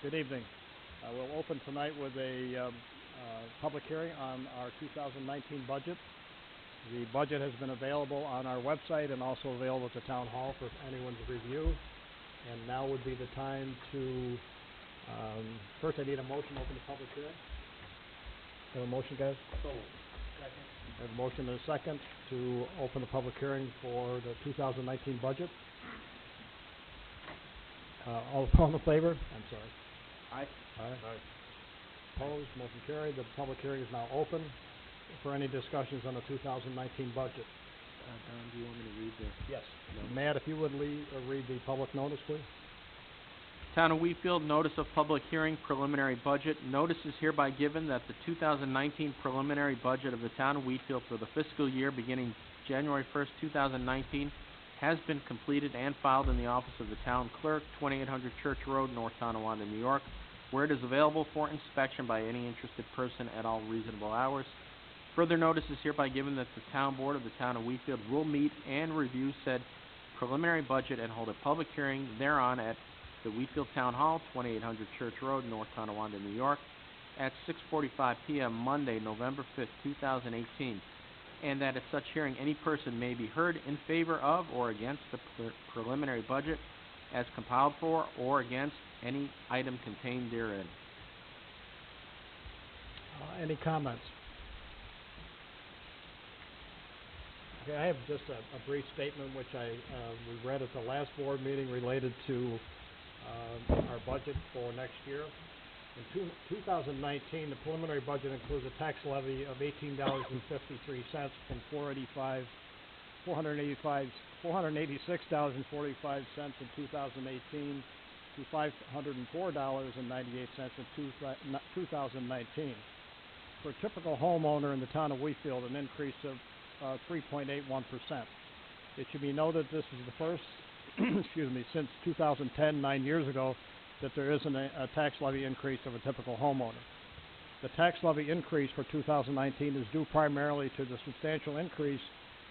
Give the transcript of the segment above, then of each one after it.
Good evening. We'll open tonight with a public hearing on our 2019 budget. The budget has been available on our website and also available at the town hall for anyone's review. And now would be the time to, first I need a motion to open the public hearing. Have a motion, guys? So, Second. I have a motion and a second to open the public hearing for the 2019 budget. All in favor? I'm sorry. aye. Aye. Opposed? Motion carried. The public hearing is now open for any discussions on the 2019 budget. Don, do you want me to read the? Yes. No. Matt, if you would read the public notice, please. Town of Wheatfield, notice of public hearing, preliminary budget. Notice is hereby given that the 2019 preliminary budget of the Town of Wheatfield for the fiscal year beginning January 1st, 2019 has been completed and filed in the office of the Town Clerk, 2800 Church Road, North Tonawanda, New York, where it is available for inspection by any interested person at all reasonable hours. Further notice is hereby given that the Town Board of the Town of Wheatfield will meet and review said preliminary budget and hold a public hearing thereon at the Wheatfield Town Hall, 2800 Church Road, North Tonawanda, New York, at 6:45 p.m. Monday, November 5th, 2018, and that at such hearing any person may be heard in favor of or against the preliminary budget as compiled for or against any item contained therein. Any comments? Okay, I have just a brief statement which we read at the last board meeting related to our budget for next year. In 2019, the preliminary budget includes a tax levy of $18.53 from $486.45 in 2018 to $504.98 in 2019. For a typical homeowner in the town of Wheatfield, an increase of 3.81%. It should be noted this is the first, since 2010, 9 years ago, that there isn't a tax levy increase of a typical homeowner. The tax levy increase for 2019 is due primarily to the substantial increase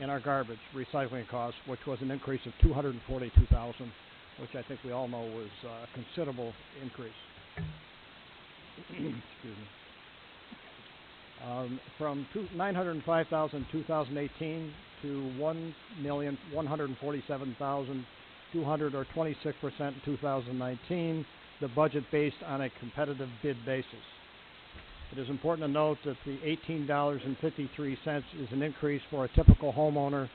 in our garbage recycling costs, which was an increase of $242,000, which I think we all know was a considerable increase. From $905,000 in 2018 to $1,147,200, or 26% in 2019, the budget based on a competitive bid basis. It is important to note that the $18.53 is an increase for a typical homeowner.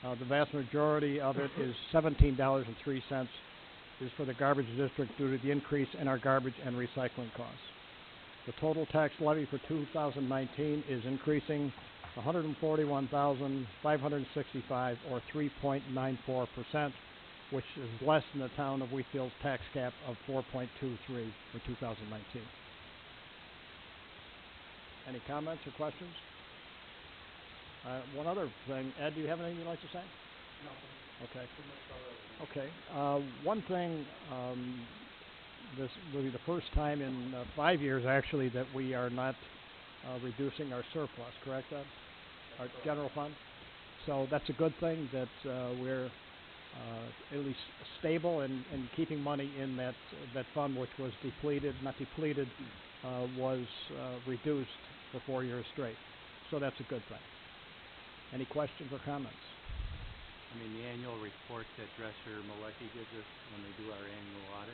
The vast majority of it is $17.03 is for the garbage district due to the increase in our garbage and recycling costs. The total tax levy for 2019 is increasing $141,565, or 3.94%, which is less than the town of Wheatfield's tax cap of 4.23 for 2019. Any comments or questions? One other thing, Ed, do you have anything you'd like to say? No. Okay. Okay. One thing, this will be the first time in 5 years, actually, that we are not reducing our surplus, correct, Ed? Our general fund? So that's a good thing that we're at least stable and keeping money in that fund, which was was reduced for 4 years straight. So that's a good thing. Any questions or comments? I mean, the annual report that Dresser Malecki gives us when they do our annual audit,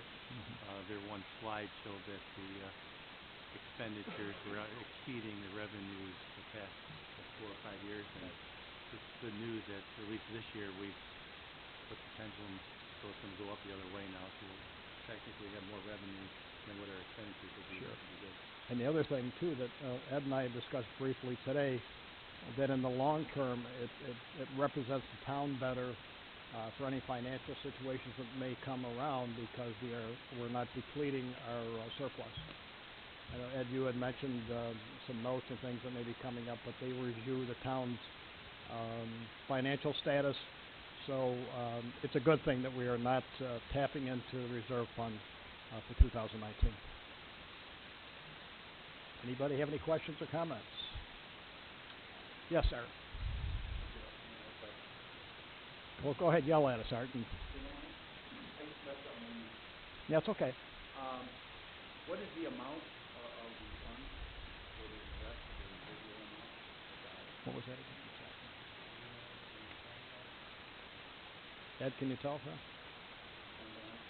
their one slide showed that the expenditures were exceeding the revenues the past 4 or 5 years, and it's good news that at least this year we've put the pendulum, so it's going to go up the other way now, so we'll technically have more revenue than what our expenditures will be. Sure. Good. And the other thing, too, that Ed and I have discussed briefly today, that in the long term, it represents the town better for any financial situations that may come around, because we're not depleting our surplus. I know, Ed, you had mentioned some notes and things that may be coming up, but they review the town's financial status. So it's a good thing that we are not tapping into the reserve fund for 2019. Anybody have any questions or comments? Yes, sir. Well, go ahead, yell at us, Art. Yeah, it's okay. What is the amount of the funds for the rest, the residual amount? What was that again? Ed, can you tell us that? Fund balance?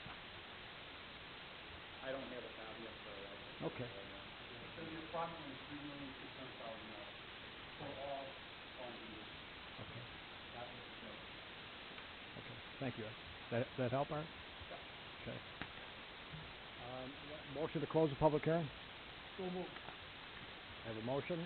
I don't have a copy, I'm sorry. Okay. It's going to be approximately $3,600,000 for all funds in this. Okay. Not just the general. Okay. Thank you, Ed. That help, Art? Yeah. Okay. Motion to close the public hearing? So moved. I have a motion.